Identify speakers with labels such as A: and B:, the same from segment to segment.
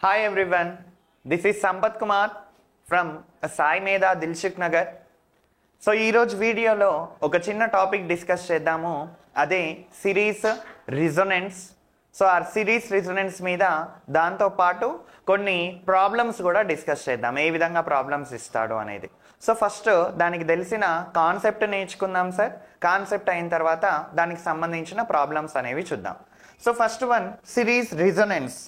A: Hi everyone, this is Sampath Kumar from Sai Medha Dilshuk Nagar. So ఈరోజు వీడియోలో ఒక చిన్న టాపిక్ డిస్కస్ చేద్దాము, అదే సిరీస్ రిజొనెన్స్. సో ఆ సిరీస్ రిజొనెన్స్ మీద దాంతోపాటు కొన్ని ప్రాబ్లమ్స్ కూడా డిస్కస్ చేద్దాం, ఏ విధంగా ప్రాబ్లమ్స్ ఇస్తాడు అనేది. సో ఫస్ట్ దానికి తెలిసిన కాన్సెప్ట్ నేర్చుకుందాం సార్. కాన్సెప్ట్ అయిన తర్వాత దానికి సంబంధించిన ప్రాబ్లమ్స్ అనేవి చూద్దాం. So first one series resonance.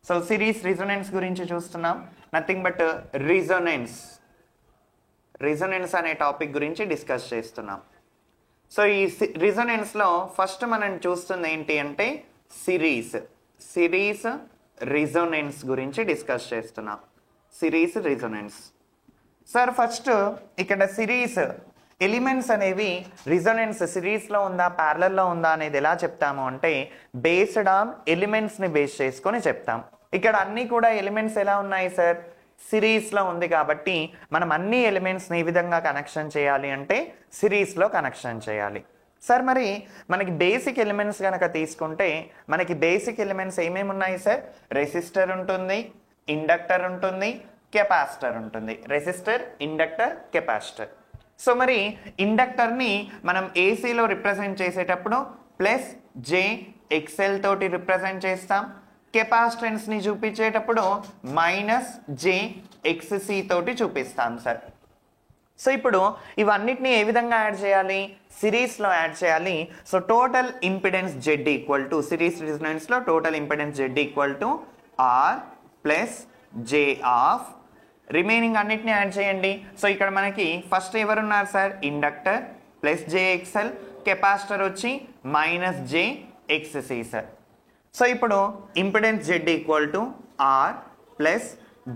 A: So series resonance గురించి చూస్తున్నాం, నథింగ్ బట్ రిజొనెన్స్ అనే టాపిక్ గురించి డిస్కస్ చేస్తున్నాం. సో ఈ రిజొనెన్స్లో ఫస్ట్ మనం చూస్తుంది ఏంటి అంటే సిరీస్ రిజొనెన్స్ గురించి డిస్కస్ చేస్తున్నాం. సిరీస్ రిజొనెన్స్ సార్, ఫస్ట్ ఇక్కడ సిరీస్ ఎలిమెంట్స్ అనేవి రిజొనెన్స్ సిరీస్లో ఉందా ప్యారలల్లో ఉందా అనేది ఎలా చెప్తాము అంటే బేస్డ్ ఆన్ ఎలిమెంట్స్ని బేస్ చేసుకొని చెప్తాం. ఇక్కడ అన్నీ కూడా ఎలిమెంట్స్ ఎలా ఉన్నాయి సార్, సిరీస్లో ఉంది కాబట్టి మనం అన్ని ఎలిమెంట్స్ని ఈ విధంగా కనెక్షన్ చేయాలి అంటే సిరీస్లో కనెక్షన్ చేయాలి. సార్ మరి మనకి బేసిక్ ఎలిమెంట్స్ కనుక తీసుకుంటే మనకి బేసిక్ ఎలిమెంట్స్ ఏమేమి ఉన్నాయి సార్, రెసిస్టర్ ఉంటుంది, ఇండక్టర్ ఉంటుంది, కెపాసిటర్ ఉంటుంది. Resistor, inductor, capacitor. సో మరి ఇండక్టర్ని మనం ఏసీలో రిప్రజెంట్ చేసేటప్పుడు ప్లస్ జే ఎక్స్ఎల్ తోటి రిప్రజెంట్ చేస్తాం. కెపాసిటెన్స్ని చూపించేటప్పుడు మైనస్ జే ఎక్స్సి తోటి చూపిస్తాం సార్. సో ఇప్పుడు ఇవన్నిటిని ఏ విధంగా యాడ్ చేయాలి, సిరీస్లో యాడ్ చేయాలి. So total impedance Z equal to, series రిజొనెన్స్లో total impedance Z equal to R plus J of remaining అన్నిటిని యాడ్ చేయండి. సో ఇక్కడ మనకి ఫస్ట్ ఎవరున్నారు sir, inductor plus J XL, capacitor వచ్చి minus J XC sir. So ఇప్పుడు impedance Z equal to R plus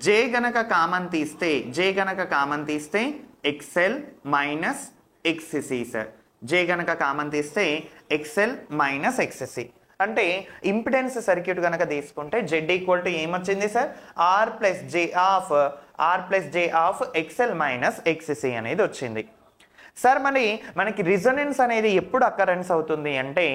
A: J గనక common తీస్తే XL minus XC sir. J గనక కామన్ తీస్తే ఎక్స్ఎల్ మైనస్ ఎక్స్సి అంటే ఇంపిడెన్స్ సర్క్యూట్ కనుక తీసుకుంటే జెడ్ ఈక్వల్ టు ఏమొచ్చింది sir, R plus J of XL minus XC అనేది వచ్చింది. సార్ మరి మనకి రిజొనెన్స్ అనేది ఎప్పుడు అకరెన్స్ అవుతుంది అంటే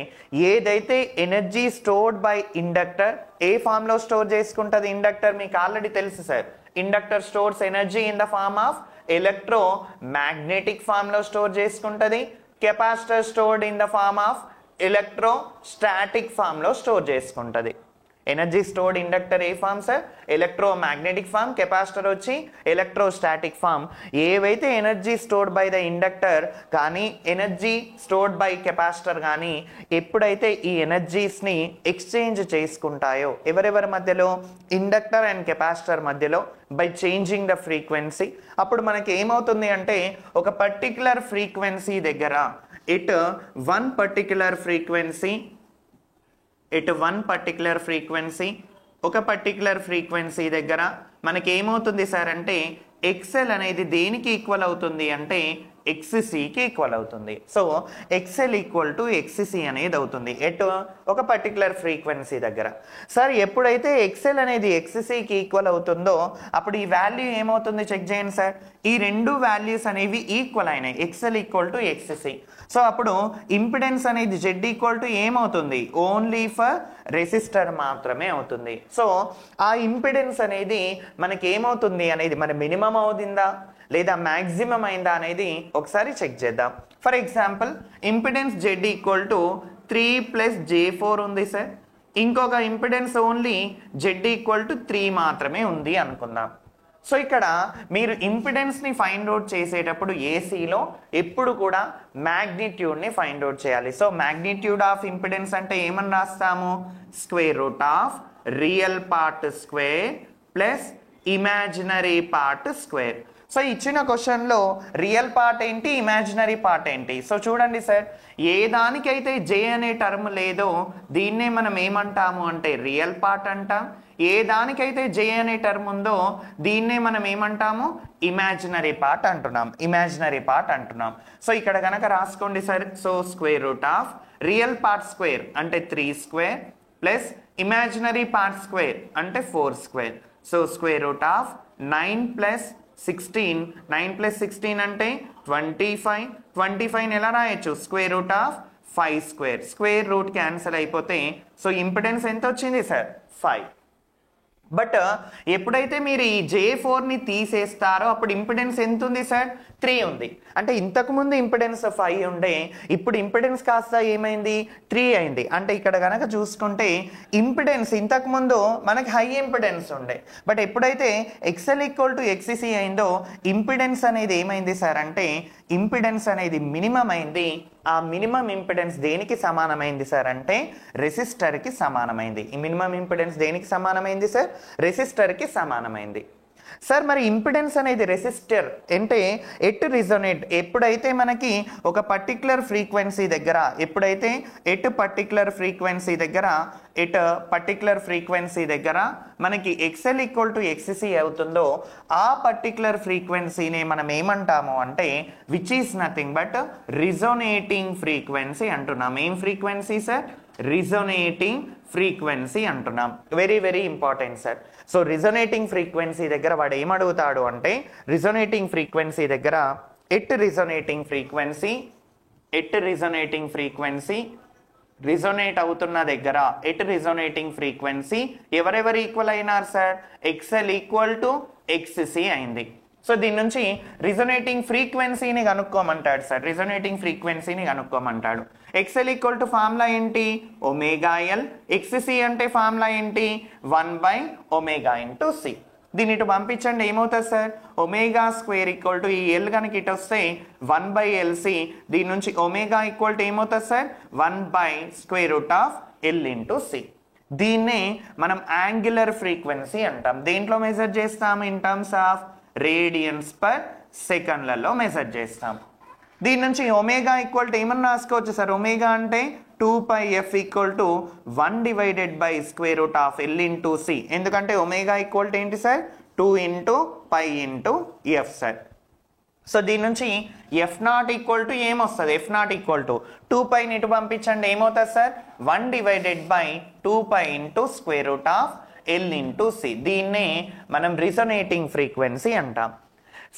A: ఏదైతే ఎనర్జీ స్టోర్డ్ బై ఇండక్టర్ ఏ ఫామ్లో స్టోర్ చేసుకుంటుంది ఇండక్టర్, మీకు ఆల్రెడీ తెలుసు sir. Inductor stores energy in the form of electromagnetic ఫామ్లో స్టోర్ చేసుకుంటుంది. Capacitor stored in the form of electrostatic ఫామ్లో స్టోర్ చేసుకుంటుంది. ఎనర్జీ స్టోర్డ్ ఇండక్టర్ ఏ form sir, electromagnetic form. Capacitor వచ్చి ఎలక్ట్రోస్టాటిక్ ఫామ్. ఏవైతే energy stored by the inductor కానీ energy stored by capacitor కానీ ఎప్పుడైతే ఈ ఎనర్జీస్ని ఎక్స్చేంజ్ చేసుకుంటాయో ఎవరెవరి మధ్యలో, ఇండక్టర్ అండ్ కెపాసిటర్ మధ్యలో, బై చేంజింగ్ ద ఫ్రీక్వెన్సీ, అప్పుడు మనకి ఏమవుతుంది అంటే ఒక పర్టిక్యులర్ ఫ్రీక్వెన్సీ దగ్గర ఇట్ వన్ పర్టిక్యులర్ ఫ్రీక్వెన్సీ ఒక పర్టిక్యులర్ ఫ్రీక్వెన్సీ దగ్గర మనకి ఏమవుతుంది సార్ అంటే ఎక్స్ఎల్ అనేది దేనికి ఈక్వల్ అవుతుంది అంటే ఎక్స్సికి ఈక్వల్ అవుతుంది. So XL equal to XC అనేది అవుతుంది ఎటు, ఒక పర్టికులర్ ఫ్రీక్వెన్సీ దగ్గర. సార్ ఎప్పుడైతే ఎక్స్ఎల్ అనేది ఎక్స్సికి ఈక్వల్ అవుతుందో అప్పుడు ఈ వాల్యూ ఏమవుతుంది చెక్ చేయండి సార్. ఈ రెండు వాల్యూస్ అనేవి ఈక్వల్ అయినాయి, XL equal to XC. So అప్పుడు ఇంపిడెన్స్ అనేది జెడ్ ఈక్వల్ టు ఏమవుతుంది, ఓన్లీ ఫర్ రెసిస్టర్ మాత్రమే అవుతుంది. సో ఆ ఇంపిడెన్స్ అనేది మనకి ఏమవుతుంది అనేది మన మినిమం అవుతుందా లేదా మ్యాక్సిమం అయిందా అనేది ఒకసారి చెక్ చేద్దాం. For example impedance Z equal to 3 plus J4 ఉంది సార్. ఇంకొక impedance only Z equal to 3 మాత్రమే ఉంది అనుకుందాం. సో ఇక్కడ మీరు ఇంపిడెన్స్ని ఫైండ్ అవుట్ చేసేటప్పుడు ఏసీలో ఎప్పుడు కూడా మ్యాగ్నిట్యూడ్ని ఫైండ్ అవుట్ చేయాలి. సో మ్యాగ్నిట్యూడ్ ఆఫ్ ఇంపిడెన్స్ అంటే ఏమని రాస్తాము, square root of real part square plus imaginary part square. So ఇచ్చిన క్వశ్చన్లో రియల్ పార్ట్ ఏంటి, ఇమాజినరీ పార్ట్ ఏంటి. సో చూడండి సార్, ఏ దానికైతే జే అనే టర్మ్ లేదో దీన్నే మనం ఏమంటాము అంటే రియల్ పార్ట్ అంటాం. ఏ దానికైతే జే అనే టర్మ్ ఉందో దీన్నే మనం ఏమంటాము, ఇమాజినరీ పార్ట్ అంటున్నాం. సో ఇక్కడ కనుక రాసుకోండి sir. So square root of real part square అంటే 3 square plus imaginary part square అంటే 4 square. So square root of 9 plus 16 అంటే 25 ఎలా రాయొచ్చు, square root of 5 square. Square root cancel అయిపోతే సో ఇంపిడెన్స్ ఎంత వచ్చింది సార్, 5. బట్ ఎప్పుడైతే మీరు ఈ J4ని తీసేస్తారో అప్పుడు ఇంపిడెన్స్ ఎంత ఉంది సార్? 3 ఉంది. అంటే ఇంతకుముందు ఇంపిడెన్స్ 5 ఉండే, ఇప్పుడు ఇంపిడెన్స్ కాస్త ఏమైంది? 3 అయింది. అంటే ఇక్కడ కనుక చూసుకుంటే ఇంపిడెన్స్ ఇంతకుముందు మనకి హై ఇంపిడెన్స్ ఉండే, బట్ ఎప్పుడైతే XL = XC అయిందో ఇంపిడెన్స్ అనేది ఏమైంది సార్ అంటే ఇంపిడెన్స్ అనేది మినిమం అయింది. ఆ మినిమం ఇంపిడెన్స్ దేనికి సమానమైంది సార్ అంటే రెసిస్టర్కి సమానమైంది. ఈ మినిమం ఇంపిడెన్స్ దేనికి సమానమైంది సార్? రెసిస్టర్కి సమానమైంది. సార్ మరి ఇంపిడెన్స్ అనేది రెసిస్టర్ అంటే ఎట్ రిజోనేట్ ఎప్పుడైతే మనకి ఒక పర్టిక్యులర్ ఫ్రీక్వెన్సీ దగ్గర మనకి XL = XC అవుతుందో ఆ పర్టిక్యులర్ ఫ్రీక్వెన్సీని మనం ఏమంటాము అంటే which is nothing but resonating frequency అంటున్నాం. ఏం ఫ్రీక్వెన్సీ సార్? రిజోనేటింగ్ ఫ్రీక్వెన్సీ అంటున్నాం. Very very important sir. So resonating frequency దగ్గర వాడు ఏమడుగుతాడు అంటే రిజోనేటింగ్ ఫ్రీక్వెన్సీ దగ్గర ఎట్ రిజోనేటింగ్ ఫ్రీక్వెన్సీ రిజోనేట్ అవుతున్న దగ్గర ఎట్ రిజోనేటింగ్ ఫ్రీక్వెన్సీ ఎవరెవరు ఈక్వల్ అయినారు సార్? XL = XC అయింది. సో దీని నుంచి రిజోనేటింగ్ ఫ్రీక్వెన్సీని కనుక్కోమంటాడు సార్. XL = ఫార్ములా ఏంటి? ωL. XC అంటే ఫార్ములా ఏంటి? 1/ω × C. దీన్ని ఇటు పంపించండి, ఏమవుతుంది సార్? ω² ఈ L కనుక ఇటు వస్తే 1/LC. దీని నుంచి ω ఏమవుతుంది సార్? 1/√L × C. దీన్నే మనం యాంగులర్ ఫ్రీక్వెన్సీ అంటాం. దేంట్లో మెజర్ చేస్తాము? In terms of radians per సెకండ్లలో మెజర్ చేస్తాం. దీని నుంచి ఒమేగా = ఏమన్నా రాసుకోవచ్చు సార్? ఒమేగా అంటే 2πf = 1/√L × C. ఎందుకంటే ఒమేగా = ఏంటి సార్? 2 × π × f sir. సో దీని నుంచి F0 ఏమొస్తుంది? F0 = 2πని ఇటు పంపించండి, ఏమవుతుంది సార్? 1/2π × √L × C. దీన్నే మనం రిజోనేటింగ్ ఫ్రీక్వెన్సీ అంటాం.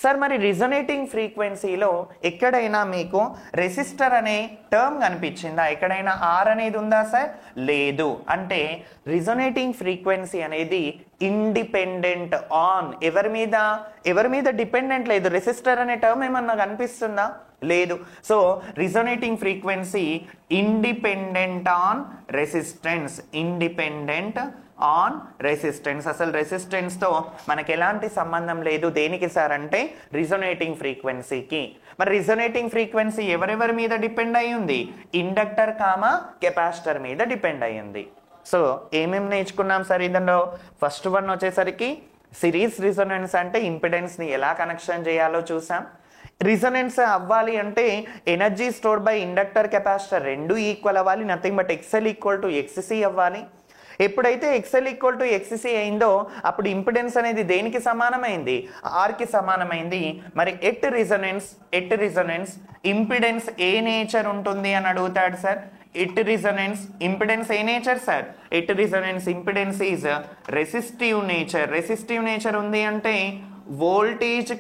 A: సార్ మరి రిజోనేటింగ్ ఫ్రీక్వెన్సీలో ఎక్కడైనా మీకు రెసిస్టర్ అనే టర్మ్ కనిపించిందా? ఎక్కడైనా R అనేది ఉందా సార్? లేదు. అంటే రిజోనేటింగ్ ఫ్రీక్వెన్సీ అనేది ఇండిపెండెంట్ ఆన్ ఎవరి మీద డిపెండెంట్ లేదు. రెసిస్టర్ అనే టర్మ్ ఏమన్నా కనిపిస్తుందా? లేదు. So resonating frequency independent on resistance. అసలు రెసిస్టెన్స్ తో మనకి ఎలాంటి సంబంధం లేదు. దేనికి సార్ అంటే రిజోనేటింగ్ ఫ్రీక్వెన్సీకి. మరి రిజోనేటింగ్ ఫ్రీక్వెన్సీ ఎవరెవరి మీద డిపెండ్ అయి ఉంది? ఇండక్టర్ కెపాసిటర్ మీద డిపెండ్ అయి ఉంది. సో ఏమేమి నేర్చుకున్నాం సార్ ఇందులో? ఫస్ట్ వన్ వచ్చేసరికి సిరీస్ రిజోనెన్స్ అంటే ఇంపిడెన్స్ ని ఎలా కనెక్షన్ చేయాలో చూసాం. రిజోనెన్స్ అవ్వాలి అంటే energy store by inductor capacitor రెండు ఈక్వల్ అవ్వాలి. నథింగ్ బట్ XL = XC అవ్వాలి. ఎప్పుడైతే XL = XC అయిందో అప్పుడు ఇంపిడెన్స్ అనేది దేనికి సమానమైంది? R కి సమానమైంది. మరి at resonance impedance A nature ఉంటుంది అని అడుగుతాడు sir. At resonance impedance A nature sir? At resonance impedance is resistive nature ఉంది అంటే వోల్టేజ్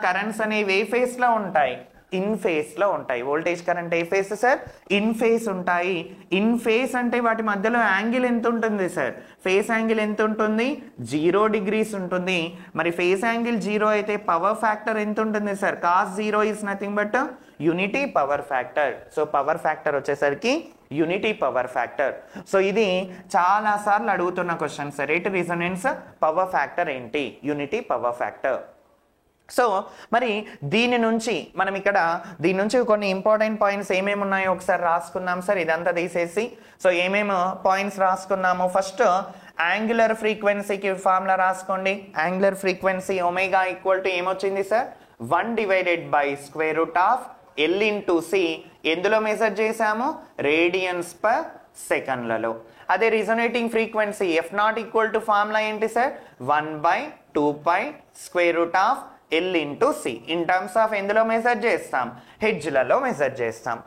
A: కరెంట్స్ అనేవి ఏ ఫేస్ లో ఉంటాయి? ఇన్ ఫేస్ లో ఉంటాయి. Voltage current A face sir? In phase ఉంటాయి. ఇన్ ఫేస్ అంటే వాటి మధ్యలో యాంగిల్ ఎంత ఉంటుంది సార్? ఫేస్ యాంగిల్ ఎంత ఉంటుంది? 0 degrees ఉంటుంది. మరి ఫేస్ యాంగిల్ 0 అయితే పవర్ ఫ్యాక్టర్ ఎంత ఉంటుంది sir? cos 0 is nothing but unity power factor. So power factor వచ్చేసరికి యూనిటీ పవర్ ఫ్యాక్టర్. సో ఇది చాలా సార్లు అడుగుతున్న question sir. At resonance power factor ఏంటి? Unity power factor. సో మరి దీని నుంచి కొన్ని ఇంపార్టెంట్ పాయింట్స్ ఏమేమి ఉన్నాయో ఒకసారి రాసుకుందాం సార్. ఇదంతా తీసేసి సో ఏమేమి పాయింట్స్ రాసుకున్నాము? ఫస్ట్ యాంగులర్ ఫ్రీక్వెన్సీకి ఫార్ములా రాసుకోండి. యాంగులర్ ఫ్రీక్వెన్సీ ఒమేగా = ఏమొచ్చింది సార్? 1/√L × C. ఎందులో మెజర్ చేసాము? రేడియన్స్ పర్ సెకండ్లలో. అదే రిజోనేటింగ్ ఫ్రీక్వెన్సీ F0 = ఫార్ములా ఏంటి sir? 1/2π √L × C. In terms of ఎందులో మెజర్ చేస్తాం? హెడ్జ్లలో మెజర్ చేస్తాం.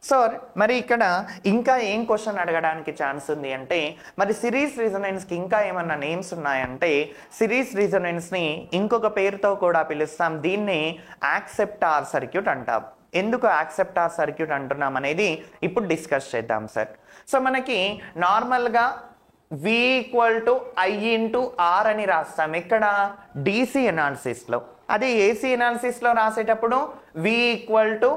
A: సో మరి ఇక్కడ ఇంకా ఏం క్వశ్చన్ అడగడానికి ఛాన్స్ ఉంది అంటే మరి సిరీస్ రిజోనెన్స్కి ఇంకా ఏమన్నా నేమ్స్ ఉన్నాయంటే సిరీస్ రిజోనెన్స్ని ఇంకొక పేరుతో కూడా పిలుస్తాం. దీన్ని యాక్సెప్టార్ సర్క్యూట్ అంటాం. ఎందుకు యాక్సెప్టార్ సర్క్యూట్ అంటున్నాం అనేది ఇప్పుడు డిస్కస్ చేద్దాం సార్. సో మనకి నార్మల్గా V equal to I into R అని రాస్తాం ఇక్కడ DC అనాలిసిస్లో. అదే AC అనాలిసిస్లో రాసేటప్పుడు V equal to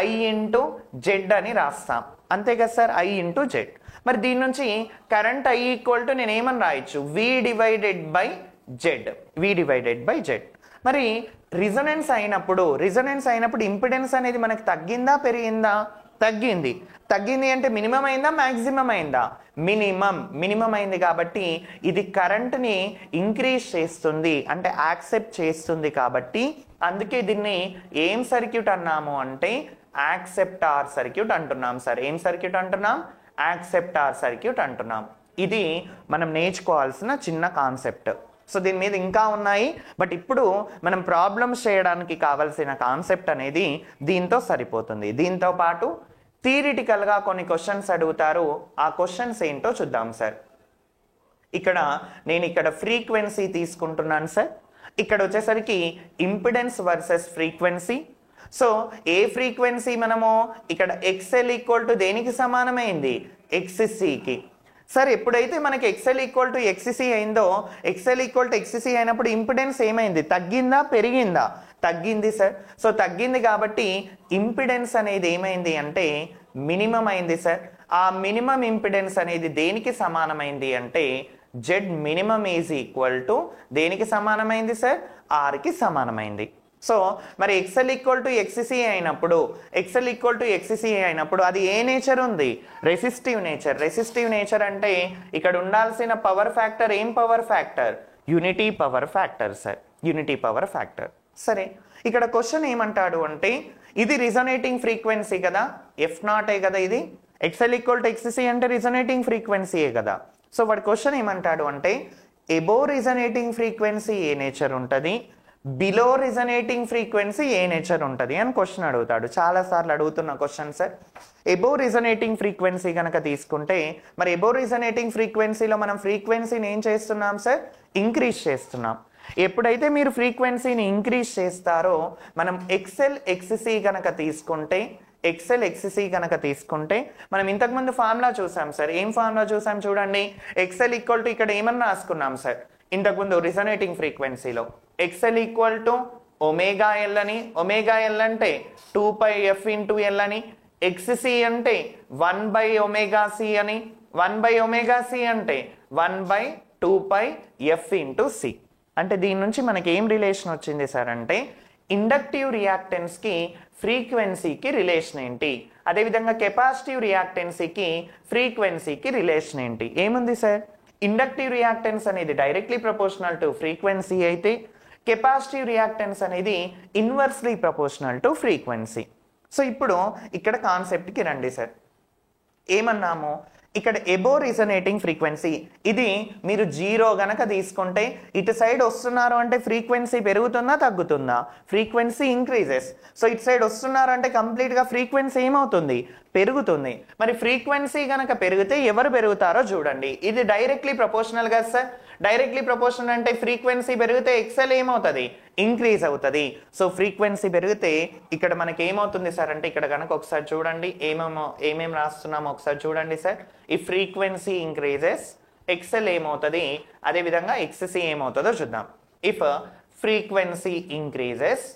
A: I into Z అని రాస్తాం. అంతే కదా సార్, I ఇంటూ Z. మరి దీని నుంచి కరెంట్ I ఈక్వల్ టు నేను ఏమని రాయొచ్చు, V డివైడెడ్ బై Z. మరి రిజొనెన్స్ అయినప్పుడు ఇంపిడెన్స్ అనేది మనకి తగ్గిందా పెరిగిందా? తగ్గింది అంటే మినిమం అయిందా మ్యాక్సిమం అయిందా? మినిమం అయింది. కాబట్టి ఇది కరెంట్ని ఇంక్రీజ్ చేస్తుంది అంటే యాక్సెప్ట్ చేస్తుంది. కాబట్టి అందుకే దీన్ని ఏం సర్క్యూట్ అన్నాము అంటే యాక్సెప్టార్ సర్క్యూట్ అంటున్నాం సార్. ఏం సర్క్యూట్ అంటున్నాం? యాక్సెప్టార్ సర్క్యూట్ అంటున్నాం. ఇది మనం నేర్చుకోవాల్సిన చిన్న కాన్సెప్ట్. సో దీని మీద ఇంకా ఉన్నాయి, బట్ ఇప్పుడు మనం ప్రాబ్లమ్స్ చేయడానికి కావాల్సిన కాన్సెప్ట్ అనేది దీంతో సరిపోతుంది. దీంతో పాటు థియరిటికల్గా కొన్ని క్వశ్చన్స్ అడుగుతారు. ఆ క్వశ్చన్స్ ఏంటో చూద్దాం సార్. నేను ఇక్కడ ఫ్రీక్వెన్సీ తీసుకుంటున్నాను సార్. ఇక్కడ వచ్చేసరికి ఇంపిడెన్స్ వర్సెస్ ఫ్రీక్వెన్సీ. సో ఏ ఫ్రీక్వెన్సీ మనము ఇక్కడ XL ఈక్వల్ టు దేనికి సమానమైంది? XCకి. సార్ ఎప్పుడైతే మనకి XL ఈక్వల్ టు XC అయిందో, XL ఈక్వల్ టు XC అయినప్పుడు ఇంపిడెన్స్ ఏమైంది? తగ్గిందా పెరిగిందా? తగ్గింది సార్. సో తగ్గింది కాబట్టి ఇంపిడెన్స్ అనేది ఏమైంది అంటే మినిమం అయింది సార్. ఆ మినిమం ఇంపిడెన్స్ అనేది దేనికి సమానమైంది అంటే Z minimum is equal to దేనికి సమానమైంది సార్? Rకి సమానమైంది. సో మరి XL ఈక్వల్ టు XC అయినప్పుడు అది ఏ నేచర్ ఉంది? రెసిస్టివ్ నేచర్ అంటే ఇక్కడ ఉండాల్సిన పవర్ ఫ్యాక్టర్ ఏం power factor? Unity power factor sir. సరే, ఇక్కడ క్వశ్చన్ ఏమంటాడు అంటే ఇది రిజొనేటింగ్ ఫ్రీక్వెన్సీ కదా, F0 కదా ఇది. XL ఈక్వల్ టు XC అంటే రిజొనేటింగ్ ఫ్రీక్వెన్సీయే కదా. సో వాడి క్వశ్చన్ ఏమంటాడు అంటే ఎబో రిజొనేటింగ్ ఫ్రీక్వెన్సీ ఏ నేచర్ ఉంటుంది, బిలో రిజొనేటింగ్ ఫ్రీక్వెన్సీ ఏ నేచర్ ఉంటుంది అని క్వశ్చన్ అడుగుతాడు. చాలాసార్లు అడుగుతున్న question sir. Above resonating frequency కనుక తీసుకుంటే మరి ఎబో రిజొనేటింగ్ ఫ్రీక్వెన్సీలో మనం ఫ్రీక్వెన్సీని ఏం చేస్తున్నాం సార్? ఇంక్రీజ్ చేస్తున్నాం. ఎప్పుడైతే మీరు ఫ్రీక్వెన్సీని ఇంక్రీజ్ చేస్తారో మనం XL XC కనుక తీసుకుంటే మనం ఇంతకుముందు ఫార్ములా చూసాం సార్. ఏం ఫార్ములా చూసాం చూడండి. XL ఈక్వల్ టు ఇక్కడ ఏమన్నా రాసుకున్నాం సార్ ఇంతకుముందు రిజొనేటింగ్ ఫ్రీక్వెన్సీలో. XL equal to omega L అని, ఒమేగా L అంటే 2πf ఇంటూ L అని, XC అంటే 1/ωc అని, 1/ωc అంటే 1/2πf ఇంటూ C. అంటే దీని నుంచి మనకి ఏం రిలేషన్ వచ్చింది సార్ అంటే ఇండక్టివ్ రియాక్టెన్స్కి ఫ్రీక్వెన్సీకి రిలేషన్ ఏంటి, అదేవిధంగా కెపాసిటివ్ రియాక్టెన్సీకి ఫ్రీక్వెన్సీకి రిలేషన్ ఏంటి? ఏముంది సార్? ఇండక్టివ్ రియాక్టెన్స్ అనేది డైరెక్ట్లీ ప్రపోర్షనల్ టు ఫ్రీక్వెన్సీ అయితే కెపాసిటివ్ రియాక్టెన్స్ అనేది inversely proportional to frequency. So ఇప్పుడు ఇక్కడ కాన్సెప్ట్కి రండి సార్. ఏమన్నాము? ఇక్కడ ఎబో రిజొనేటింగ్ ఫ్రీక్వెన్సీ ఇది మీరు 0 గనక తీసుకుంటే ఇటు సైడ్ వస్తున్నారు అంటే ఫ్రీక్వెన్సీ పెరుగుతుందా తగ్గుతుందా? Frequency increases. సో ఇటు సైడ్ వస్తున్నారు అంటే కంప్లీట్గా ఫ్రీక్వెన్సీ ఏమవుతుంది? పెరుగుతుంది. మరి ఫ్రీక్వెన్సీ గనక పెరిగితే ఎవరు పెరుగుతారో చూడండి. ఇది డైరెక్ట్లీ ప్రపోర్షనల్ కదా సార్. డైరెక్ట్లీ ప్రపోర్షనల్ అంటే ఫ్రీక్వెన్సీ పెరిగితే XL ఏమవుతుంది? ఇంక్రీజ్ అవుతుంది. సో ఫ్రీక్వెన్సీ పెరిగితే ఇక్కడ మనకి ఏమవుతుంది సార్ అంటే ఇక్కడ కనుక ఒకసారి చూడండి ఏమేమి రాస్తున్నామో ఒకసారి చూడండి సార్. ఈ ఫ్రీక్వెన్సీ ఇంక్రీజెస్, XL ఏమవుతుంది, అదేవిధంగా XC ఏమవుతుందో చూద్దాం. ఇఫ్ ఫ్రీక్వెన్సీ ఇంక్రీజెస్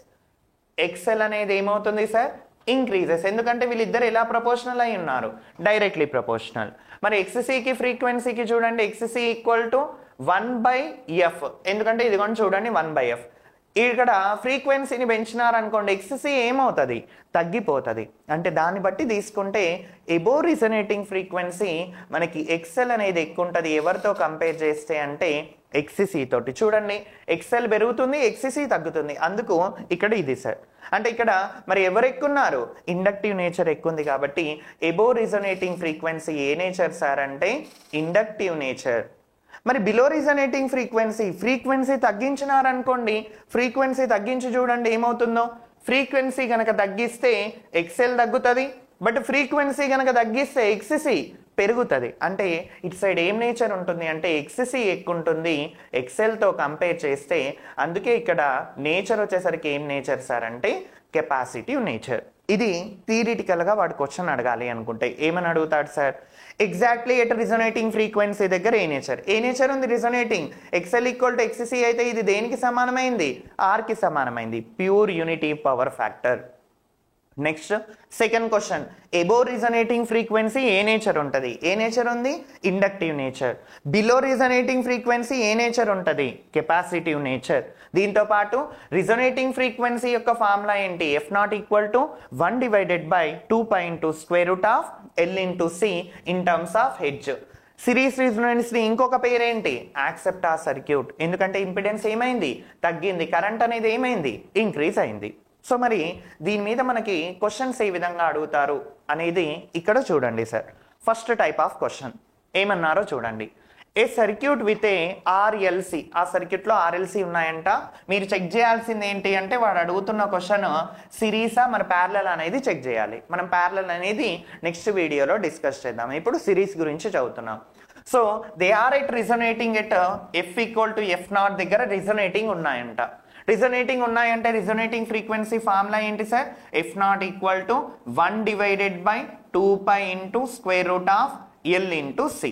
A: XL అనేది ఏమవుతుంది సార్? ఇంక్రీజెస్. ఎందుకంటే వీళ్ళిద్దరు ఎలా ప్రపోర్షనల్ అయి ఉన్నారు? Directly proportional. మరి XCకి ఫ్రీక్వెన్సీకి చూడండి. XC equal to 1/f. ఎందుకంటే ఇది కూడా చూడండి 1/f. ఇక్కడ ఫ్రీక్వెన్సీని పెంచినారనుకోండి XC ఏమవుతుంది? తగ్గిపోతుంది. అంటే దాన్ని బట్టి తీసుకుంటే ఎబో రిజొనేటింగ్ ఫ్రీక్వెన్సీ మనకి XL అనేది ఎక్కువ ఉంటుంది. ఎవరితో కంపేర్ చేస్తే అంటే XC తోటి. చూడండి XL పెరుగుతుంది, XC తగ్గుతుంది. అందుకు ఇక్కడ ఇది సార్. అంటే ఇక్కడ మరి ఎవరు ఎక్కున్నారు? ఇండక్టివ్ నేచర్ ఎక్కువ ఉంది కాబట్టి ఎబో రిజొనేటింగ్ ఫ్రీక్వెన్సీ ఏ నేచర్ సార్ అంటే ఇండక్టివ్ నేచర్. మరి బిలో రిజొనేటింగ్ ఫ్రీక్వెన్సీ తగ్గించినారనుకోండి, ఫ్రీక్వెన్సీ తగ్గించి చూడండి ఏమవుతుందో. ఫ్రీక్వెన్సీ కనుక తగ్గిస్తే XL తగ్గుతుంది, బట్ ఫ్రీక్వెన్సీ కనుక తగ్గిస్తే XC పెరుగుతుంది. అంటే ఇటు సైడ్ ఏం నేచర్ ఉంటుంది అంటే XC ఎక్కువ ఉంటుంది XLతో కంపేర్ చేస్తే. అందుకే ఇక్కడ నేచర్ వచ్చేసరికి ఏం నేచర్ సార్ అంటే కెపాసిటివ్ నేచర్. ఇది థియరిటికల్గా వాడు క్వశ్చన్ అడగాలి అనుకుంటే ఏమని అడుగుతాడు సార్? ఎగ్జాక్ట్లీ ఎట్ రిజొనేటింగ్ ఫ్రీక్వెన్సీ దగ్గర ఏ నేచర్ ఉంది రిజొనేటింగ్? XL = XC అయితే ఇది దేనికి సమానమైంది? Rకి సమానమైంది, pure unity power factor. Next second question, above resonating frequency ఏ నేచర్ ఉంటుంది? ఏ నేచర్ ఉంది? Inductive nature. Below resonating frequency ఏ నేచర్ ఉంటుంది? Capacitive nature. దీంతో పాటు రిజొనేటింగ్ ఫ్రీక్వెన్సీ యొక్క ఫార్ములా ఏంటి? F0 = 1/2π × L × C in terms of hedge. Series resonance ని ఇంకొక పేరేంటి? Acceptor circuit. ఎందుకంటే ఇంపిడెన్స్ ఏమైంది? తగ్గింది. కరెంట్ అనేది ఏమైంది? ఇంక్రీజ్ అయింది. సో మరి దీని మీద మనకి క్వశ్చన్స్ ఏ విధంగా అడుగుతారు అనేది ఇక్కడ చూడండి sir. First type of question ఏమన్నారో చూడండి. ఏ సర్క్యూట్ విత్ ఏ RLC, ఆ సర్క్యూట్లో RLC ఉన్నాయంట. మీరు చెక్ చేయాల్సింది ఏంటి అంటే వాడు అడుగుతున్న క్వశ్చన్ సిరీసా మన ప్యారలల్ అనేది చెక్ చేయాలి. మనం ప్యారలల్ అనేది నెక్స్ట్ వీడియోలో డిస్కస్ చేద్దాం. ఇప్పుడు సిరీస్ గురించి చదువుతున్నాం. So they are at resonating at F = F0 దగ్గర రిజొనేటింగ్ ఉన్నాయంట. రిజొనేటింగ్ ఉన్నాయంటే రిజొనేటింగ్ ఫ్రీక్వెన్సీ ఫార్ములా ఏంటి sir? F0 = 1/2π × L × C.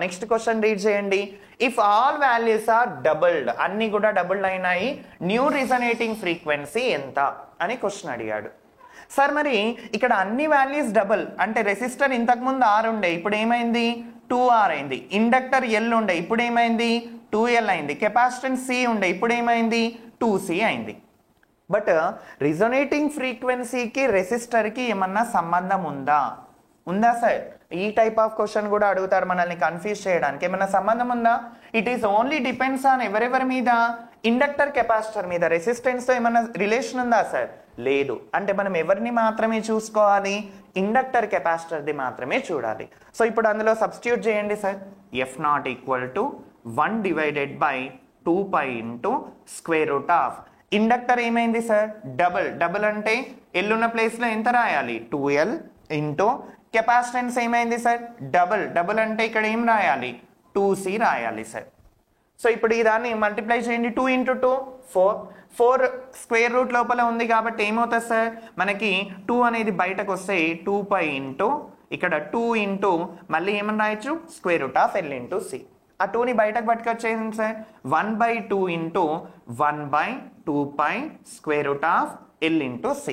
A: Next question read చేయండి. If all values are doubled, అన్ని కూడా డబుల్డ్ అయినాయి, న్యూ రిజొనేటింగ్ ఫ్రీక్వెన్సీ ఎంత అని క్వశ్చన్ అడిగాడు. సార్ మరి ఇక్కడ అన్ని వాల్యూస్ డబుల్ అంటే రెసిస్టర్ ఇంతకుముందు R ఉండే, ఇప్పుడు ఏమైంది? 2R అయింది. ఇండక్టర్ L ఉండే, ఇప్పుడు ఏమైంది? 2L అయింది. కెపాసిటెన్స్ C ఉండే, ఇప్పుడు ఏమైంది? 2C అయింది. బట్ రిజొనేటింగ్ ఫ్రీక్వెన్సీకి రెసిస్టర్కి ఏమన్నా సంబంధం ఉందా సార్? ఈ టైప్ ఆఫ్ క్వశ్చన్ కూడా అడుగుతారు మనల్ని కన్ఫ్యూజ్ చేయడానికి. ఏమన్నా సంబంధం ఉందా? It is only depends on ఎవరెవరి మీద? ఇండక్టర్ కెపాసిటర్ మీద. రెసిస్టెన్స్తో ఏమన్నా రిలేషన్ ఉందా సార్? లేదు. అంటే మనం ఎవరిని మాత్రమే చూసుకోవాలి? ఇండక్టర్ కెపాసిటర్ది మాత్రమే చూడాలి. సో ఇప్పుడు అందులో సబ్స్టిట్యూట్ చేయండి సార్. F0 = 1/2π × ఇండక్టర్ ఏమైంది సార్? డబుల్ అంటే L ఉన్న ప్లేస్లో ఎంత రాయాలి? 2L ఇంటూ కెపాసిటెన్స్ ఏమైంది సార్? డబుల్ అంటే ఇక్కడ ఏం రాయాలి? 2C రాయాలి సార్. సో ఇప్పుడు ఈ దాన్ని మల్టిప్లై చేయండి. 2 × 2 4 స్క్వేర్ రూట్ లోపల ఉంది కాబట్టి ఏమవుతుంది సార్? మనకి 2 అనేది బయటకు వస్తే 2π ఇంటూ ఇక్కడ 2 ఇంటూ మళ్ళీ ఏమని రాయొచ్చు? √L × C. ఆ 2ని బయటకు పట్టుకొచ్చేసింది సార్. 1/2 into 1/2π √L × C.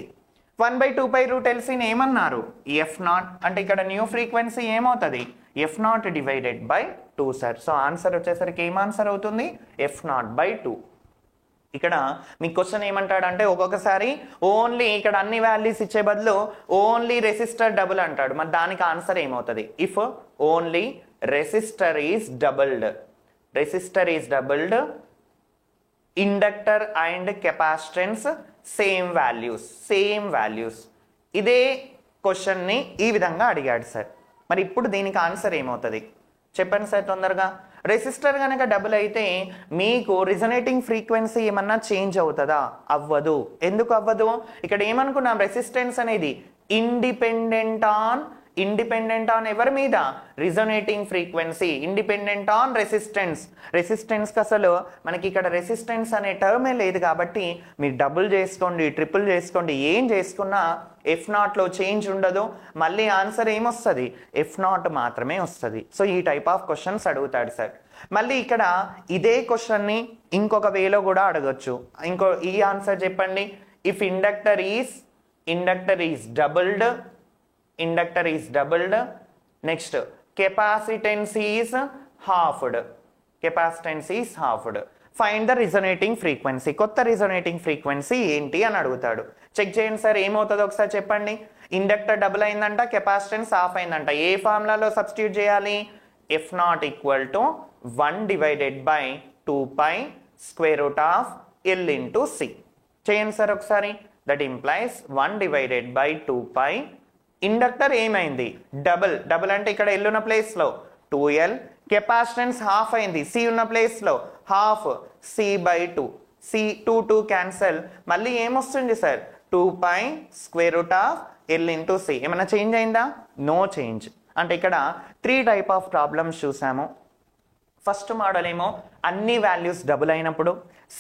A: 1/2π √LCని ఏమన్నారు? F0. అంటే ఇక్కడ న్యూ ఫ్రీక్వెన్సీ ఏమవుతుంది? F0/2 sir. సో ఆన్సర్ వచ్చేసరికి ఏం ఆన్సర్ అవుతుంది? F0/2. ఇక్కడ మీ క్వశ్చన్ ఏమంటాడంటే ఒక్కొక్కసారి ఓన్లీ ఇక్కడ అన్ని వాల్యూస్ ఇచ్చే బదులు ఓన్లీ రెసిస్టర్ డబుల్ అంటాడు. మరి దానికి ఆన్సర్ ఏమవుతుంది? If only resistor is doubled inductor and capacitance same values. ఇదే క్వశ్చన్ని ఈ విధంగా అడిగాడు సార్. మరి ఇప్పుడు దీనికి ఆన్సర్ ఏమవుతుంది చెప్పండి సార్ తొందరగా. రెసిస్టర్ కనుక డబుల్ అయితే మీకు రిజొనేటింగ్ ఫ్రీక్వెన్సీ ఏమన్నా చేంజ్ అవుతుందా? అవ్వదు. ఎందుకు అవ్వదు? ఇక్కడ ఏమనుకున్నాం? రెసిస్టెన్స్ అనేది ఇండిపెండెంట్ ఆన్ ఎవరి మీద? రిజొనేటింగ్ ఫ్రీక్వెన్సీ. ఇండిపెండెంట్ ఆన్ రెసిస్టెన్స్ అసలు మనకి ఇక్కడ రెసిస్టెన్స్ అనే టర్మే లేదు కాబట్టి మీరు డబుల్ చేసుకోండి, ట్రిపుల్ చేసుకోండి, ఏం చేసుకున్నా F0లో చేంజ్ ఉండదు. మళ్ళీ ఆన్సర్ ఏమొస్తుంది? F0 మాత్రమే వస్తుంది. సో ఈ టైప్ ఆఫ్ క్వశ్చన్స్ అడుగుతాడు సార్. మళ్ళీ ఇక్కడ ఇదే క్వశ్చన్ని ఇంకొక వేలో కూడా అడగచ్చు. ఈ ఆన్సర్ చెప్పండి. If inductor is doubled next capacitance is halved find the resonating frequency. కొత్త రిజొనేటింగ్ ఫ్రీక్వెన్సీ ఏంటి అని అడుగుతాడు. చెక్ చేయండి సార్ ఏమవుతుందో ఒకసారి చెప్పండి. ఇండక్టర్ డబుల్ అయిందంట, కెపాసిటెన్స్ హాఫ్ అయిందంట. ఏ ఫార్ములాలో సబ్స్టిట్యూట్ చేయాలి? F0 = 1/2π √L × C. చేయండి సార్ ఒకసారి. That implies 1/2π. ఇండక్టర్ ఏమైంది? డబుల్ అంటే ఇక్కడ L ఉన్న ప్లేస్లో 2L, కెపాసిటెన్స్ హాఫ్ అయింది, C ఉన్న ప్లేస్లో హాఫ్ C/2. C 2 cancel. మళ్ళీ ఏమొస్తుంది సార్? 2π √L × C. ఏమైనా చేంజ్ అయిందా? No change. అంటే ఇక్కడ 3 టైప్ ఆఫ్ ప్రాబ్లమ్స్ చూసాము. ఫస్ట్ మోడల్ ఏమో అన్ని వాల్యూస్ డబుల్ అయినప్పుడు,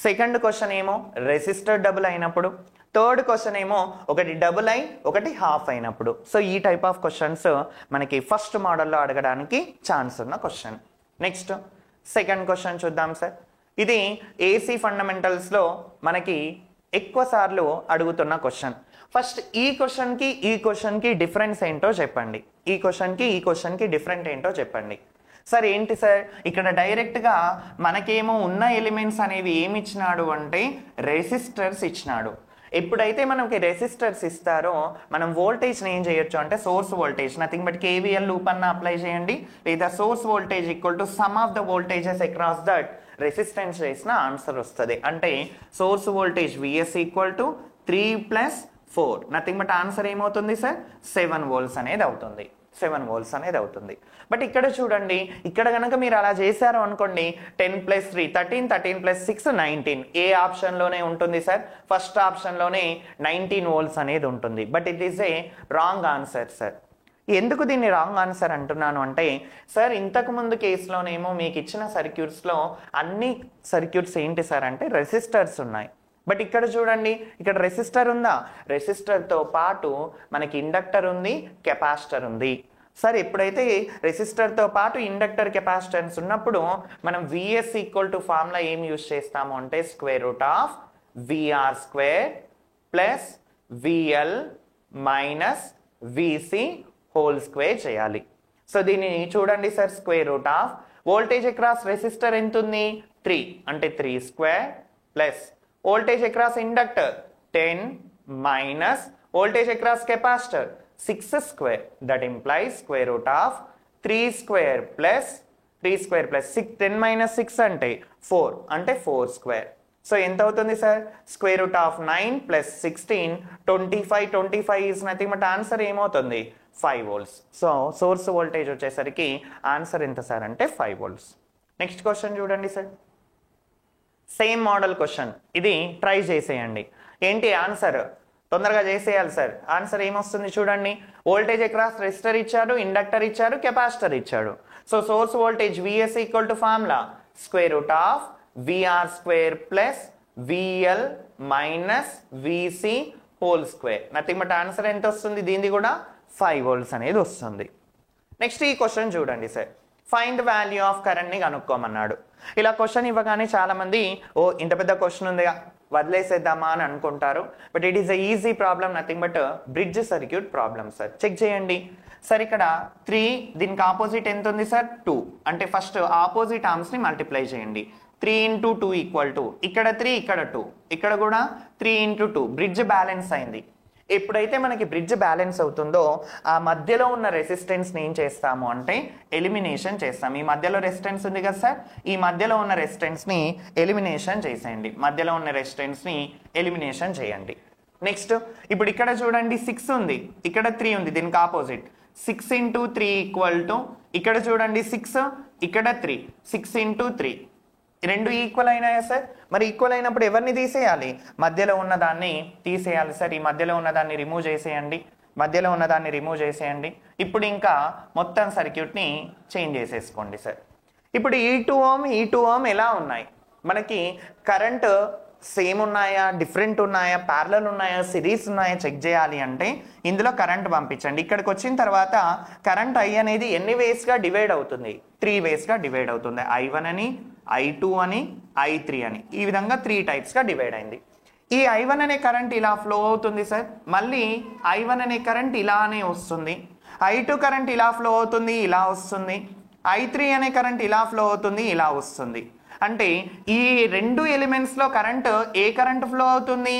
A: సెకండ్ క్వశ్చన్ ఏమో రెసిస్టర్ డబుల్ అయినప్పుడు, థర్డ్ క్వశ్చన్ ఏమో ఒకటి డబుల్ అయి ఒకటి హాఫ్ అయినప్పుడు. సో ఈ టైప్ ఆఫ్ క్వశ్చన్స్ మనకి ఫస్ట్ మోడల్లో అడగడానికి ఛాన్స్ ఉన్న క్వశ్చన్. నెక్స్ట్ సెకండ్ క్వశ్చన్ చూద్దాం సార్. ఇది ఏసీ ఫండమెంటల్స్లో మనకి ఎక్కువ సార్లు అడుగుతున్న క్వశ్చన్. ఫస్ట్ ఈ క్వశ్చన్కి డిఫరెన్స్ ఏంటో చెప్పండి. ఈ క్వశ్చన్కి డిఫరెంట్ ఏంటో చెప్పండి. సార్ ఏంటి సార్, ఇక్కడ డైరెక్ట్గా మనకేమో ఉన్న ఎలిమెంట్స్ అనేవి ఏమి ఇచ్చినాడు అంటే రెసిస్టర్స్ ఇచ్చినాడు. ఎప్పుడైతే మనకి రెసిస్టర్స్ ఇస్తారో మనం వోల్టేజ్ని ఏం చేయొచ్చు అంటే source voltage nothing but KVL loop అన్న అప్లై చేయండి, లేదా source voltage equal to sum of the voltages across that resistance చేసిన ఆన్సర్ వస్తుంది. అంటే source voltage VS equal to 3 + 4 nothing but answer ఏమవుతుంది సార్ 7 volts అనేది అవుతుంది. 7 volts అనేది అవుతుంది. బట్ ఇక్కడ చూడండి, ఇక్కడ కనుక మీరు అలా చేశారు అనుకోండి 10 + 3 13, 13 + 6 19. ఏ ఆప్షన్లోనే ఉంటుంది సార్, ఫస్ట్ ఆప్షన్లోనే 19 volts అనేది ఉంటుంది. But it is a wrong answer sir. ఎందుకు దీన్ని రాంగ్ ఆన్సర్ అంటున్నాను అంటే సార్ ఇంతకు ముందు కేసులోనేమో మీకు ఇచ్చిన సర్క్యూట్స్లో అన్ని సర్క్యూట్స్ ఏంటి సార్ అంటే రెసిస్టర్స్ ఉన్నాయి. బట్ ఇక్కడ చూడండి, ఇక్కడ రెసిస్టర్ ఉందా, రెసిస్టర్తో పాటు మనకి ఇండక్టర్ ఉంది, కెపాసిటర్ ఉంది. సార్ ఎప్పుడైతే రెసిస్టర్తో పాటు ఇండక్టర్ కెపాసిటర్స్ ఉన్నప్పుడు మనం విఎస్ ఈక్వల్ టు ఫార్ములా ఏం యూజ్ చేస్తాము అంటే √VR² plus VL minus VC whole square చేయాలి. సో దీన్ని చూడండి సార్, √, వోల్టేజ్ అక్రాస్ రెసిస్టర్ ఎంత ఉంది 3 అంటే 3² plus voltage across inductor 10 minus voltage across capacitor 6² that implies √3² plus 3² plus 10 minus 6 అంటే 4 అంటే 4². సో ఎంత అవుతుంది sir √9 plus 16 25 is nothing but answer ఏమవుతుంది 5 volts. సో సోర్స్ వోల్టేజ్ వచ్చేసరికి ఆన్సర్ ఎంత సార్ అంటే 5 volts. నెక్స్ట్ క్వశ్చన్ చూడండి సార్, సేమ్ మోడల్ క్వశ్చన్. ఇది ట్రై చేసేయండి. ఏంటి ఆన్సర్ తొందరగా చేసేయాలి సార్. ఆన్సర్ ఏమొస్తుంది చూడండి, వోల్టేజ్ అక్రాస్ రెసిస్టర్ ఇచ్చాడు, ఇండక్టర్ ఇచ్చాడు, కెపాసిటర్ ఇచ్చాడు. So source voltage VS equal to formula √VR² plus VL minus VC whole square nothing but answer ఎంత వస్తుంది, దీనిది కూడా 5 volts అనేది వస్తుంది. నెక్స్ట్ ఈ క్వశ్చన్ చూడండి sir, find the value of కరెంట్ని కనుక్కోమన్నాడు. ఇలా క్వశ్చన్ ఇవ్వగానే చాలామంది ఓ ఇంత పెద్ద క్వశ్చన్ ఉందిగా వదిలేసేద్దామా అని అనుకుంటారు. But it is a easy problem, nothing but bridge circuit problem sir. Check చేయండి సార్, ఇక్కడ 3 దీనికి ఆపోజిట్ ఎంత ఉంది సార్ 2 అంటే ఫస్ట్ ఆపోజిట్ ఆర్మ్స్ని మల్టిప్లై చేయండి. 3 × 2 ఈక్వల్ టు ఇక్కడ 3 ఇక్కడ 2 ఇక్కడ కూడా 3 × 2 బ్రిడ్జ్ బ్యాలెన్స్ అయింది. ఎప్పుడైతే మనకి బ్రిడ్జ్ బ్యాలెన్స్ అవుతుందో ఆ మధ్యలో ఉన్న రెసిస్టెన్స్ని ఏం చేస్తాము అంటే ఎలిమినేషన్ చేస్తాం. ఈ మధ్యలో రెసిస్టెన్స్ ఉంది కదా సార్, ఈ మధ్యలో ఉన్న రెసిస్టెన్స్ని ఎలిమినేషన్ చేసేయండి. మధ్యలో ఉన్న రెసిస్టెన్స్ని ఎలిమినేషన్ చేయండి. నెక్స్ట్ ఇప్పుడు ఇక్కడ చూడండి 6 ఉంది, ఇక్కడ 3 ఉంది, దీనికి ఆపోజిట్ 6 × 3 ఈక్వల్ టు ఇక్కడ చూడండి 6 ఇక్కడ 3 6 × 3 రెండు ఈక్వల్ అయినాయా సార్? మరి ఈక్వల్ అయినప్పుడు ఎవరిని తీసేయాలి, మధ్యలో ఉన్న దాన్ని తీసేయాలి సార్. ఈ మధ్యలో ఉన్న దాన్ని రిమూవ్ చేసేయండి, మధ్యలో ఉన్న దాన్ని రిమూవ్ చేసేయండి. ఇప్పుడు ఇంకా మొత్తం సర్క్యూట్ని చేంజ్ చేసేసుకోండి సార్. ఇప్పుడు ఈ 2 ohm ఎలా ఉన్నాయి, మనకి కరెంట్ సేమ్ ఉన్నాయా, డిఫరెంట్ ఉన్నాయా, ప్యారలల్ ఉన్నాయా, సిరీస్ ఉన్నాయా చెక్ చేయాలి అంటే ఇందులో కరెంట్ పంపించండి. ఇక్కడికి వచ్చిన తర్వాత కరెంట్ I అనేది ఎన్ని వేస్గా డివైడ్ అవుతుంది, 3 వేస్గా డివైడ్ అవుతుంది. I1 అని, I2 అని, I3 అని, ఈ విధంగా 3 టైప్స్గా డివైడ్ అయింది. ఈ I1 అనే కరెంట్ ఇలా ఫ్లో అవుతుంది సార్, మళ్ళీ I1 అనే కరెంట్ ఇలానే వస్తుంది. I2 కరెంట్ ఇలా ఫ్లో అవుతుంది, ఇలా వస్తుంది. I3 అనే కరెంట్ ఇలా ఫ్లో అవుతుంది, ఇలా వస్తుంది. అంటే ఈ రెండు ఎలిమెంట్స్లో కరెంట్ ఏ కరెంట్ ఫ్లో అవుతుంది,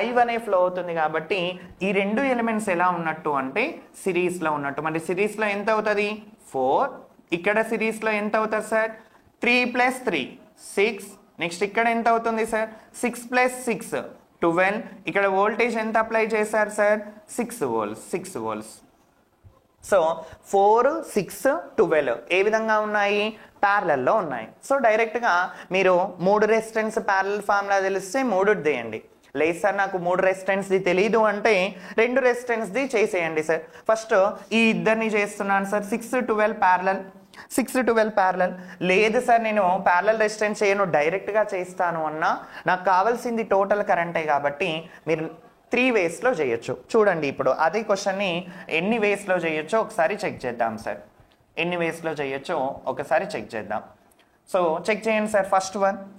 A: I1 ఫ్లో అవుతుంది. కాబట్టి ఈ రెండు ఎలిమెంట్స్ ఎలా ఉన్నట్టు అంటే సిరీస్లో ఉన్నట్టు. మరి సిరీస్లో ఎంత అవుతుంది 4, ఇక్కడ సిరీస్లో ఎంత అవుతుంది సార్ 3 + 3 6. నెక్స్ట్ ఇక్కడ ఎంత అవుతుంది సార్ 6 + 6 12. ఇక్కడ వోల్టేజ్ ఎంత అప్లై చేశారు సార్ 6 volts. సో 4, 6, 12 ఏ విధంగా ఉన్నాయి, ప్యారలల్లో ఉన్నాయి. సో డైరెక్ట్గా మీరు 3 రెసిస్టెన్స్ ప్యారలల్ ఫార్ములా తెలిస్తే 3 తీయండి. లేదు సార్ నాకు 3 రెసిస్టెన్స్ది తెలీదు అంటే 2 రెసిస్టెన్స్ది చేసేయండి సార్. ఫస్ట్ ఈ ఇద్దరిని చేస్తున్నాను సార్ 6, 12 ప్యారలల్. 6, 12 ప్యారలల్. లేదు సార్ నేను ప్యారలల్ రెసిస్టెన్స్ చేయను డైరెక్ట్గా చేస్తాను అన్నా నాకు కావాల్సింది టోటల్ కరెంటే కాబట్టి మీరు 3 వేస్లో చేయొచ్చు. చూడండి ఇప్పుడు అదే క్వశ్చన్ని ఎన్ని వేస్లో చేయొచ్చో ఒకసారి చెక్ చేద్దాం సార్. ఎన్ని వేస్లో చేయొచ్చో ఒకసారి చెక్ చేద్దాం. సో చెక్ చేయండి సార్.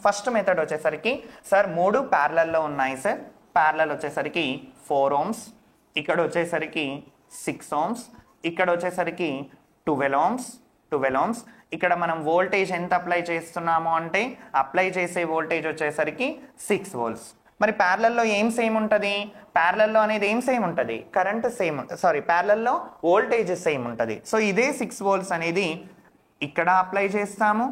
A: ఫస్ట్ మెథడ్ వచ్చేసరికి సార్ 3 ప్యారలల్లో ఉన్నాయి సార్. ప్యారలల్ వచ్చేసరికి 4 ohms, ఇక్కడ వచ్చేసరికి 6 ohms, ఇక్కడ వచ్చేసరికి 12 ohms. ఇక్కడ మనం వోల్టేజ్ ఎంత అప్లై చేస్తున్నాము అంటే అప్లై చేసే వోల్టేజ్ వచ్చేసరికి 6 volts. మరి ప్యారలల్లో ఏం సేమ్ ఉంటుంది? ప్యారలల్లో అనేది ఏం సేమ్ ఉంటుంది? కరెంట్ సేమ్, ప్యారలల్లో వోల్టేజ్ సేమ్ ఉంటుంది. సో ఇదే 6 volts అనేది ఇక్కడ అప్లై చేస్తాము,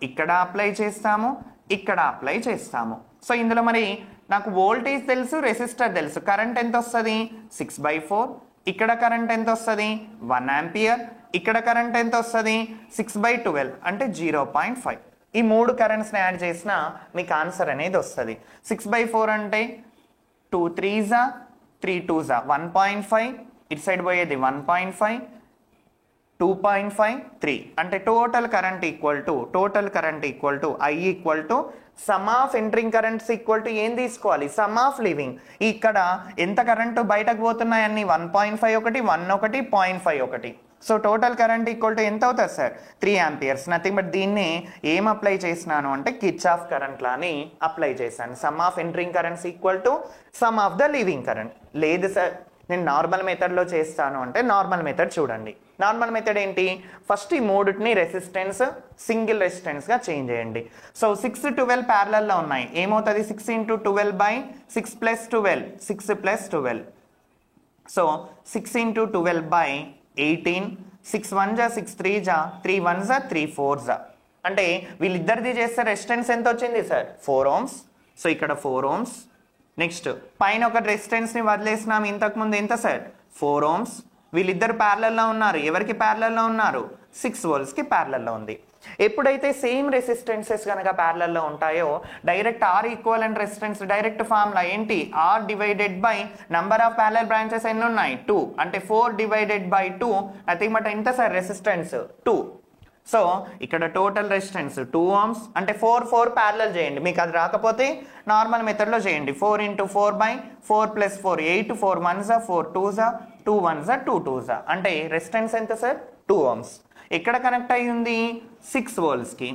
A: ఇక్కడ అప్లై చేస్తాము, ఇక్కడ అప్లై చేస్తాము. సో ఇందులో మరి నాకు వోల్టేజ్ తెలుసు, రెసిస్టర్ తెలుసు. కరెంట్ ఎంత వస్తుంది? 6/4. ఇక్కడ కరెంట్ ఎంత వస్తుంది? 1 ampere. ఇక్కడ కరెంట్ ఎంత వస్తుంది? 6/12 అంటే 0.5. ఈ 3 కరెంట్స్ని యాడ్ చేసినా మీకు ఆన్సర్ అనేది వస్తుంది. 6/4 అంటే 2 3s 3 2s 1.5, ఇటు సైడ్ పోయేది 1.5, 2.5 3 అంటే total current equal to I equal to sum of entering currents equal to ఏం తీసుకోవాలి? Some of living. ఇక్కడ ఎంత కరెంటు బయటకు పోతున్నాయన్ని 1.5 ఒకటి, 1 ఒకటి, 0.5 ఒకటి. So total current equal to ఎంత అవుతుంది సార్? 3 amperes. నథింగ్ బట్ దీన్ని ఏం అప్లై చేసినాను అంటే కిర్చాఫ్ కరెంట్ లాని అప్లై చేశాను. Some of entering currents equal to sum of the living current. లేదు సార్ నేను నార్మల్ మెథడ్లో చేస్తాను అంటే నార్మల్ మెథడ్ చూడండి. నార్మల్ మెథడ్ ఏంటి? ఫస్ట్ ఈ 3ని రెసిస్టెన్స్ సింగిల్ రెసిస్టెన్స్గా చేంజ్ చేయండి. సో 6 12 ప్యారలల్లో ఉన్నాయి. ఏమవుతుంది? 6 × 12/6 + 12 6 + 12. So 6 × 12/18. 6 1s 6 3s 3 1s 3 4s. అంటే వీళ్ళిద్దరిది చేస్తే రెసిస్టెన్స్ ఎంత వచ్చింది సార్? 4 ohms. సో ఇక్కడ 4 ohms. నెక్స్ట్ పైన ఒక రెసిస్టెన్స్ని వదిలేసినాం ఇంతకుముందు ఎంత సార్? 4 ohms. వీళ్ళిద్దరు ప్యారలల్లో ఉన్నారు. ఎవరికి ప్యారలల్లో ఉన్నారు? 6 voltsకి ప్యారలల్లో ఉంది. ఎప్పుడైతే సేమ్ రెసిస్టెన్సెస్ కనుక ప్యారలల్లో ఉంటాయో direct R equivalent resistance direct formula ఏంటి? R divided by number of parallel branches ఎన్ని ఉన్నాయి? 2 అంటే 4 డివైడెడ్ బై 2 నథింగ్ బట్ ఎంత సార్? రెసిస్టెన్స్ 2. సో ఇక్కడ టోటల్ రెసిస్టెన్స్ 2 ohms అంటే 4 4 ప్యారలల్ చేయండి. మీకు అది రాకపోతే నార్మల్ మెథడ్లో చేయండి. 4 × 4/4 + 4 8 4 1s 4 2s 2 1s 2 2s అంటే రెసిస్టెన్స్ ఎంత సార్? 2 ohms. ఎక్కడ కనెక్ట్ అయ్యి ఉంది? 6 voltsకి.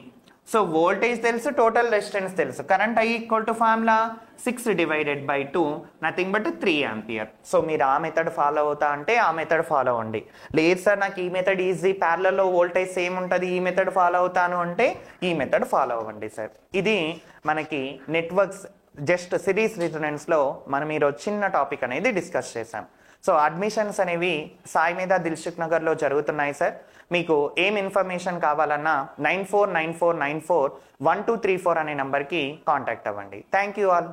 A: సో వోల్టేజ్ తెలుసు, టోటల్ రెసిస్టెన్స్ తెలుసు. Current I equal to formula 6 divided by 2 nothing but 3 ampere. So మీరు ఆ మెథడ్ ఫాలో అవుతా అంటే ఆ మెథడ్ ఫాలో అవ్వండి. లేదు సార్ నాకు ఈ మెథడ్ ఈజీ, ప్యారలల్లో వోల్టేజ్ సేమ్ ఉంటుంది, ఈ మెథడ్ ఫాలో అవుతాను అంటే ఈ మెథడ్ ఫాలో అవ్వండి సార్. ఇది మనకి నెట్వర్క్స్ జస్ట్ సిరీస్ రెజొనెన్స్లో మనం ఈరోజు చిన్న టాపిక్ అనేది డిస్కస్ చేసాం. సో అడ్మిషన్స్ అనేవి సాయి మీద దిల్సుఖ్ నగర్లో జరుగుతున్నాయి సార్. మీకు ఏం ఇన్ఫర్మేషన్ కావాలన్నా 9494941234 అనే నెంబర్కి కాంటాక్ట్ అవ్వండి. Thank you all.